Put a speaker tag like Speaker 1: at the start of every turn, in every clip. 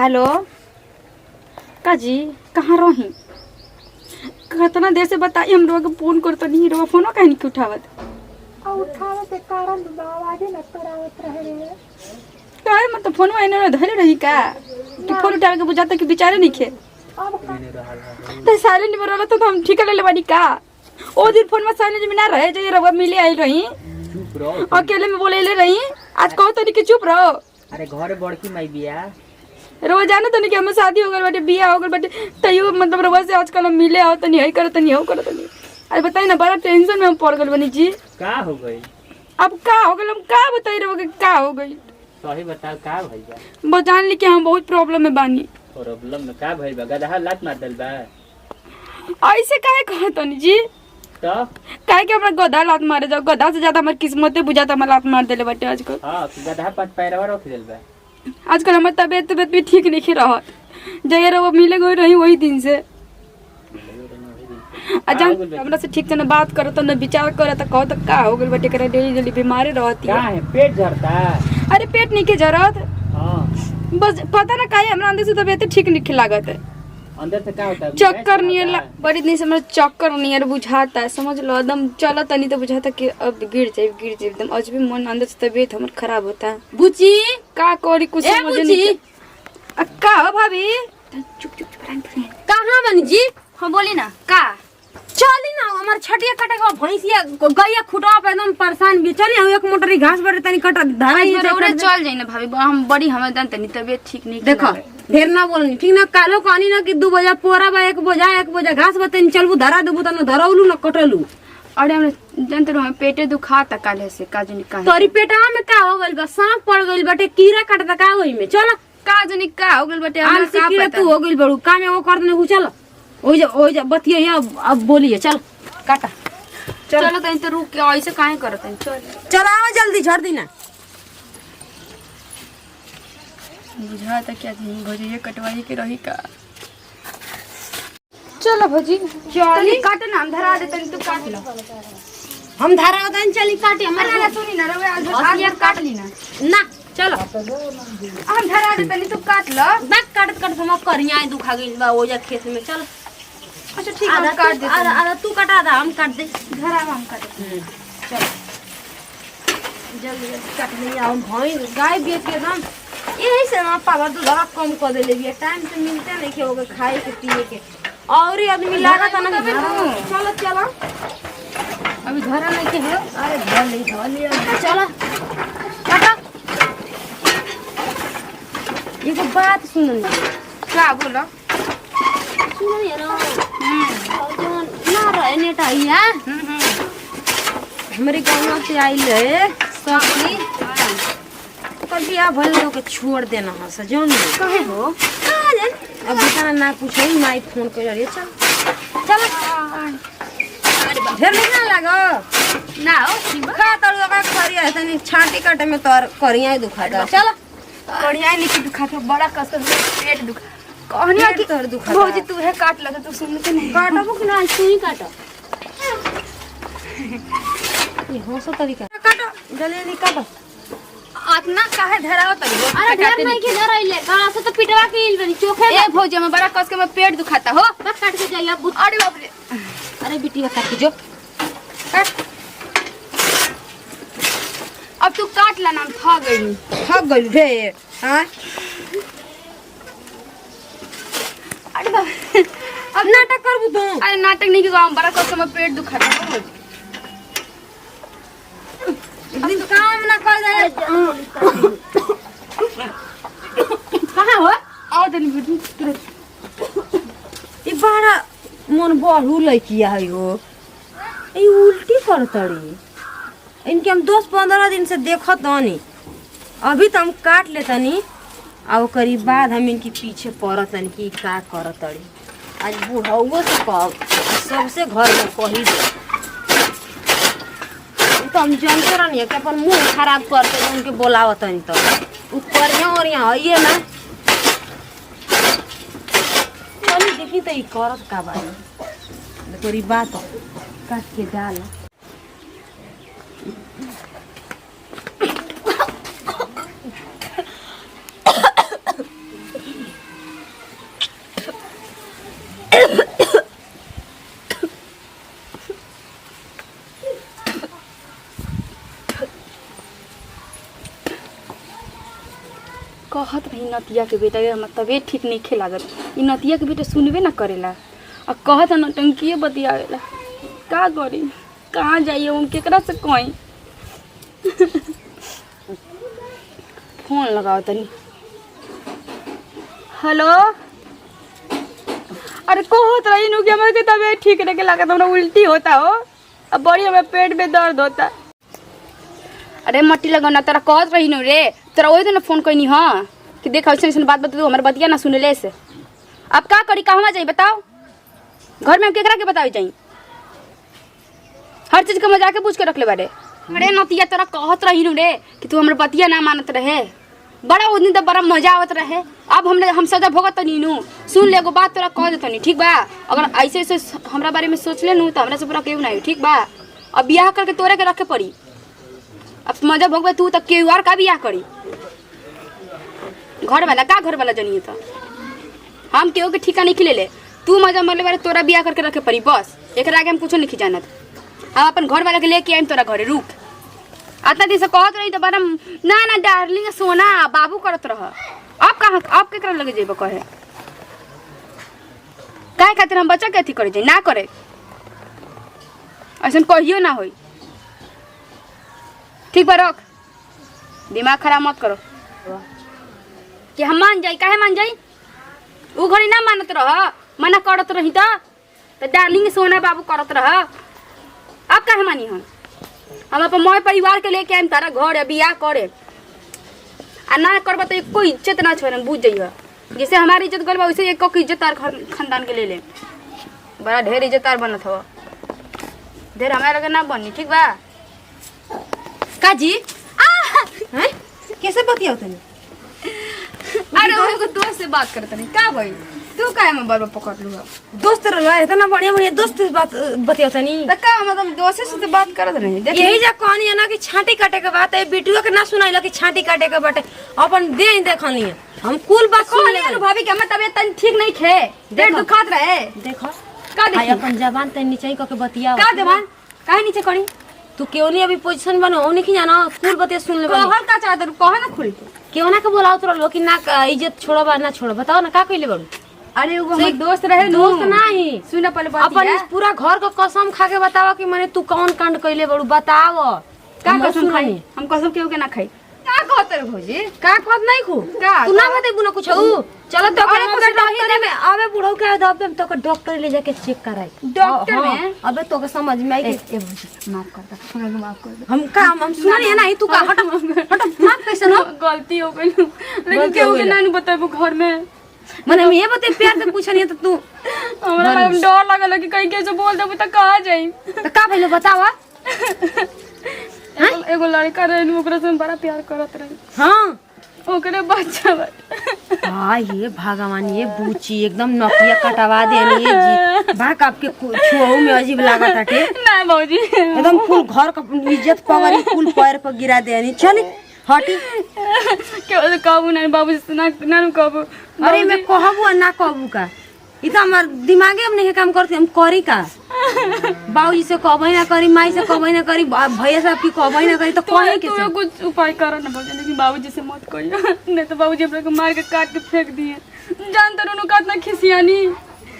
Speaker 1: Hello काजी कहाँ रही? कितना देर से बताई हम लोग फोन करते नहीं रहो, फोनो कहीं नहीं उठावत।
Speaker 2: उठावत के कारण आवाज न करावत रहे रे।
Speaker 1: काहे मतलब फोन में इन्होंने धरे रही का कि फोन उठा के बुझाता कि बेचारे नहीं खे।
Speaker 2: अब
Speaker 1: तो साइलेंट में रहला तो हम ठीक ले लेवानी का। ओ दिन फोन में साइलेंट में ना रहे जे रवा मिले आई रही,
Speaker 3: चुप रहो।
Speaker 1: अकेले में बोले ले रही। आज कहो तो नहीं कि चुप रहो।
Speaker 3: अरे घर बड़की माई बिया
Speaker 1: रोज जाने तो नहीं कि हमें शादी हो गई बाटे, बियाह हो गई बाटे, तैयो मतलब रवा से आजकल हम मिले आओ तो नहीं है करो तो नहीं हो करो तो नहीं। अरे बताइए ना, बड़ा टेंशन में हम पड़ गए बनी जी।
Speaker 3: का हो गई?
Speaker 1: अब का हो गई हम का बताई रहो का हो गई?
Speaker 3: सही बताओ का भइल बा?
Speaker 1: वो जान ली कि हम बहुत प्रॉब्लम में बानी।
Speaker 3: प्रॉब्लम में का भइल बा? गदहा लात मार देल बा?
Speaker 1: ऐसे काहे कहत हनी जी?
Speaker 3: तो
Speaker 1: काहे कि हमरा गधा लात मारे जाओ, गधा से ज्यादा हमारी किस्मते बुझाता हमारा लात मार देले बाटे आजकल।
Speaker 3: हां गदहा पांच पैरवा रख देल बा।
Speaker 1: आजकल हमारी तबीयत भी ठीक नहीं रहत। जगह रहो मिले गई रही वही दिन से। अजान हमरा से ठीक से न बात करो तो न विचार करो तो कहो तो का हो गइल बाटे, करे डेली डेली बीमारी रहती
Speaker 3: का
Speaker 1: है।
Speaker 3: है पेट झड़ता?
Speaker 1: अरे पेट नहीं के जरूरत,
Speaker 3: हां
Speaker 1: बस पता ना काहे हमरा अंदर से तबीयत ठीक नहीं लागत है।
Speaker 3: अंदर से का होता है?
Speaker 1: चक्कर नहीं बड़ी दिन से हमरा चक्कर नहीं बुझाता है, समझ लो एकदम चलो तनी तो बुझाता कि अब गिर जाए एकदम अजबी मन अंदर से तबीयत हमर खराब होता है।
Speaker 2: बुची
Speaker 1: का करी कुछ समझ नहीं। का हो भाभी? चुप चुप चुप
Speaker 2: कहां बनी जी?
Speaker 1: हां बोली ना का।
Speaker 2: चली ना हमार छटिया कटे के भैंसिया गैया खुटवा पे एकदम परेशान भी। चली हम एक मोटरी घास पर तनी कट धारा ही
Speaker 1: जरूर चल जाई ना भाभी, हम बड़ी हमें दन तनी तबीयत ठीक नहीं।
Speaker 2: देखो ढेर ना बोलनी ठीक ना। कालो कहनी ना कि 2 बजे पोरा बा 1 बोझा घास बतनी चलबू धरा देबू त न धरौलू न कटलू।
Speaker 1: अरे हम जानते रहो पेटे दुखाता काले से काजू निकाल।
Speaker 2: तोरी पेटवा में का हो गइल बा? सांप पड़ गइल बाटे, कीड़ा काटता का ओई में। चल
Speaker 1: काजू निका हो गइल बाटे,
Speaker 2: आम
Speaker 1: हमरा
Speaker 2: से
Speaker 1: का
Speaker 2: कीड़ा
Speaker 1: पता।
Speaker 2: तू हो गइल बड़ू काम में वो कर देने हु। चल ओइ जा बतिया अब बोलिए। चल काटा
Speaker 1: चलो तनी तो रुक के ऐसे काहे करत है। चल
Speaker 2: चल आओ जल्दी झड़ दी ना।
Speaker 1: बुझाता क्या थी भौजी ये कटवाई के रही का। चलो भौजी चली काट ना, हम धरा दे तनी तू काट लो।
Speaker 2: हम धारा होतन चली काटे
Speaker 1: अरे
Speaker 2: हमारा
Speaker 1: सुनी ना रवे आज काट ली ना।
Speaker 2: ना। चलो
Speaker 1: हम धरा दे तनी तू काट लो।
Speaker 2: बाक काटत काटत हम करिया दुखा गइल बा ओजा खेत में। चल
Speaker 1: अच्छा ठीक है काट दे।
Speaker 2: आधा तू काटा आधा हम काट दे।
Speaker 1: धरा हम काट दे।
Speaker 2: चल जल्दी काट ले। हम भैंस गाय बेच के एकदम यही से ना पावर तो जरा कम कर दे ले। टाइम से मिलते नहीं के होगे खाए के पिए के और ही आदमी लागत है ना। चलो चलो
Speaker 1: अभी धरा नहीं के है।
Speaker 2: अरे धर ले चलो काटा। एगो बात सुन
Speaker 1: का बोलो
Speaker 2: सुनिए ना। ना रहे नेटा हिया हमारे गाँव से आई है सखी कभी आ भले लोग के छोड़ देना है सजन
Speaker 1: कहे हो।
Speaker 2: अब बेचारा ना पूछो ही माई फोन कर रही है। चल चल ढेर नहीं ना लगो
Speaker 1: ना हो
Speaker 2: खा तड़ू का खरिया है तनी छाटी काटे में तोर करिया ही दुखाता। चल
Speaker 1: बढ़िया नहीं कि दुखाता बड़ा कष्ट पेट दुखा कहनिया कि
Speaker 2: तोर दुखा
Speaker 1: भौजी तू है काट लगा तू सुनते नहीं।
Speaker 2: काटबो कि ना तू ही काटो। ये होसो तरीका काटो जल्दी काटो।
Speaker 1: आतना काहे धराओ तरी।
Speaker 2: अरे ढेर नहीं के धर आइले गाना से तो पिटवा के इल बनी चोखे।
Speaker 1: ए भौजी में बड़ा कस के में पेट दुखाता हो।
Speaker 2: बस काट के जाइए अब।
Speaker 1: अरे बाप रे।
Speaker 2: अरे बेटी का काट के जो काट।
Speaker 1: अब तू काट ला ना, हम
Speaker 2: थक गई रे। हां
Speaker 1: अरे बाप
Speaker 2: अब नाटक करबू तू।
Speaker 1: अरे नाटक नहीं कि हम बड़ा कस के में पेट दुखाता हो।
Speaker 2: दिन काम ना कर जाए। कहां हो
Speaker 1: आओ तनी बेटी तुरंत।
Speaker 2: ई बड़ा मन बढ़ू लइकिया है हो। ई उल्टी करतड़ी इनके हम 10-15 दिन से देखत हनी। अभी तो हम काट लेतनी और ओकरी बाद हम इनके पीछे पड़तनी कि का करतड़ी। आज बुढ़ाओ से कह सबसे घर में कही दे तो हम जानते रहनी कि अपन मुंह खराब करते उनके बोलावत नहीं तो ऊपर और यहाँ आइए ना। चलिए देखी तो ये करत का बारी तोरी बात काट के डाल।
Speaker 1: कहत रही नतिया के बेटा के हमर तबीयत ठीक नहीं खे लागत। ई नतिया के बेटा सुनबे ना करेला और कहत नौटंकी बतियावेला। का करी, कहाँ जाइए, हम केकरा से कहीं। फोन लगाओ तनी। हेलो, अरे कहत रही नु कि हमारे के तबीयत ठीक नहीं लागत, हमरा उल्टी होता हो, अब बड़ी हमरा पेट में दर्द होता। अरे मट्टी लगौना, तोरा कहत रही नु रे, तोरा वही तो ना फोन कैनी हाँ कि देख ऐसे ऐसे बात बता, हमारे बतिया ना सुनले से। अब का करी, कहवा जाई बताओ, घर में हम केकरा के बतावे जाई, हर चीज का मजाक के पूछ के रख ले बारे। अरे नतिया तोरा कहत रही नु रे कि तू हमारे बतिया ना मानत रहे, बड़ा उस दिन तो बड़ा मजा आवत रहे। अब हम सजा भोगत नीनू, सुन ले एगो बात तोरा कह देतनी ठीक बा। अगर ऐसे ऐसे हमरा बारे में सोच ले नु तो हमरा से पूरा केहू नहीं ठीक बा। अब बियाह करके तोरे के रखे पड़ी, अब मजा भोगबे तू तक केहू और का बियाह करी। घर वाला जनिए तो हम केहू के ठिका नहीं खिले ले, तू मजा मरले बारे तोरा बियाह करके रखे पड़ी बस। एक आगे हम कुछ नहीं जानत, हम अपन घर वाला के लेके आइम तोरा घरे। रुक, अतना दिन से कहत रही तो बड़ा ना डार्लिंग सोना बाबू करत रह। अब कहाँ, अब केकरा लगे जेब कहे काहे खातिर हम बच्चा के अथी करे जाए ना करे, ऐसा कहियो ना होई ठीक बा। रख, दिमाग खराब मत करो कि हम मान जाई। काहे मान जाई, उ घड़ी ना मानत रह, मना करत रही तो डार्लिंग सोना बाबू करत रह। अब काहे मानी हम अपन मोह परिवार के लेके आइम तारा घर बियाह करे, आ ना करबा तो एको इज्जत ना छोड़न, बुझ जाइए। जैसे हमारी इज्जत गल बा वैसे एको की इज्जत तार खानदान के ले ले। बड़ा ढेर इज्जत तार बनत हो, ढेर हमारे लगे ना बनी ठीक बा।
Speaker 2: का जी हैं कैसे बतियाओ तनी?
Speaker 1: अरे वो एगो दोस्त से बात करत नहीं का भाई, तू काहे में बार पकड़ लू।
Speaker 2: दोस्त रहा इतना बढ़िया दोस्त से बात बतियाओ तनी
Speaker 1: त का मतलब दोस्त से बात करत रही। देख
Speaker 2: यही जा कहानी है ना कि छांटी काटे के बात है, बेटुआ के ना सुनाइला कि छांटी काटे के बाटे अपन दे देखनी है। हम कुल बात सुन ले
Speaker 1: भाभी के हमर तबीयत तनी ठीक नहीं खे, पेट दुखात रहे।
Speaker 2: देखो
Speaker 1: का देखी
Speaker 2: अपन जबान तनी नीचे क के बतियाओ।
Speaker 1: का देवान काहे नीचे करी,
Speaker 2: तू क्यों नहीं अभी पोजीशन बनो ओ नहीं जाना, कुल बतिया सुन ले।
Speaker 1: कहल का चाहत कहे ना खुल
Speaker 2: क्यों ना के बोलाओ तो लो कि ना इज्जत छोड़बा ना छोड़, बताओ ना का कइले बड़ू।
Speaker 1: अरे वो हमर दोस्त रहे,
Speaker 2: दोस्त नहीं
Speaker 1: सुन पहले बात
Speaker 2: अपन इस पूरा घर का कसम खा के बताओ कि माने तू कौन कांड कइले बड़ू, बताओ।
Speaker 1: का कसम खाई, हम कसम केहू के ना खाई। का कहत रे भौजी,
Speaker 2: का कहत नहीं खू
Speaker 1: का
Speaker 2: तू ना बते बुना कुछ चलो तो डॉक्टर में आवे बुढ़ऊ के दब तो डॉक्टर ले जाके चेक कराई।
Speaker 1: डॉक्टर में
Speaker 2: अबे तो के समझ में आई
Speaker 1: ए भौजी माफ कर दे, हमरा माफ कर दे।
Speaker 2: हम सुनी है ना तू का हट माफ कैसे ना
Speaker 1: गलती हो गई, लेकिन केहू के ना बताबो घर में।
Speaker 2: माने हम ये बते प्यार से पूछनी तो तू
Speaker 1: हमरा डर लागल कि कहीं कैसे बोल देबो त कहां जाई।
Speaker 2: तो का भइलो बतावा।
Speaker 1: एगो लड़का रहे, ओकरा से बड़ा प्यार करत रही।
Speaker 2: हां
Speaker 1: ओकरे बच्चा बा।
Speaker 2: हां ये भगवान ये बूची एकदम नकिया कटवा देनी है जी। भाग आपके छुओ में अजीब लागत हटे
Speaker 1: ना भौजी,
Speaker 2: एकदम फुल घर का इज्जत पगड़ी फुल पैर पर गिरा देनी। चली हटी
Speaker 1: केवल कहबू ना बाबू से ना ना कहबू।
Speaker 2: अरे मैं कहबू ना कहबू का, ई तो हमार दिमागे अब नहीं काम करते, हम करी का। बाबूजी से कहबई ना करी, माई से कहबई ना करी, भैया साहब की कहबई ना करी, तो कहे के
Speaker 1: तू कुछ उपाय कर ना भौजी, लेकिन बाबूजी से मत कहियो, नहीं तो बाबूजी अपने को मार के काट के फेंक दिए। जानते रहो कितना खिसियानी।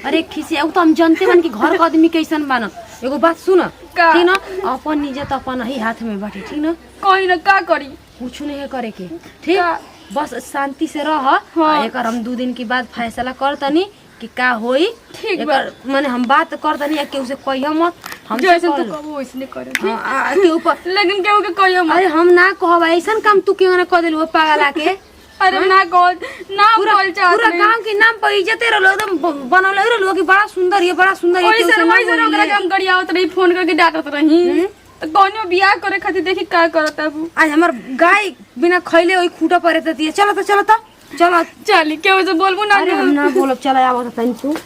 Speaker 2: अरे खिसिया तो हम जानते बन कि घर का आदमी कैसन बन। एगो बात सुन ठीक ना, अपन इज्जत अपन ही हाथ में बाटे ठीक ना,
Speaker 1: कहीं ना का करी
Speaker 2: कुछ नहीं करे के ठीक, बस शांति से रह। एक हम 2 दिन के बाद फैसला करतनी कि का होई ठीक बा। माने हम बात करतनी केहू से कहियो मत, हम
Speaker 1: जैसे तू कहबो वैसने करे
Speaker 2: हां के ऊपर,
Speaker 1: लेकिन केहू के कहियो मत।
Speaker 2: अरे हम ना कहब ऐसन काम तू क्यों ना कह देलू पागला के।
Speaker 1: अरे ना कह ना बोल चाहत
Speaker 2: पूरा गांव के नाम पर इज्जत रहलो, एकदम बनौले रहलो कि बड़ा सुंदर ये बड़ा सुंदर ये।
Speaker 1: ओइसे ओकरा के हम गरियावत रही, फोन करके डांटत रही तो कौनो बियाह करे खातिर देखी का करत है।
Speaker 2: आज हमर गाय बिना खइले ओई खूटा परे त दिए। चलो तो चलो चली केहू से बोलबो ना। अरे हम ना बोलब, चला आवत तनी तू।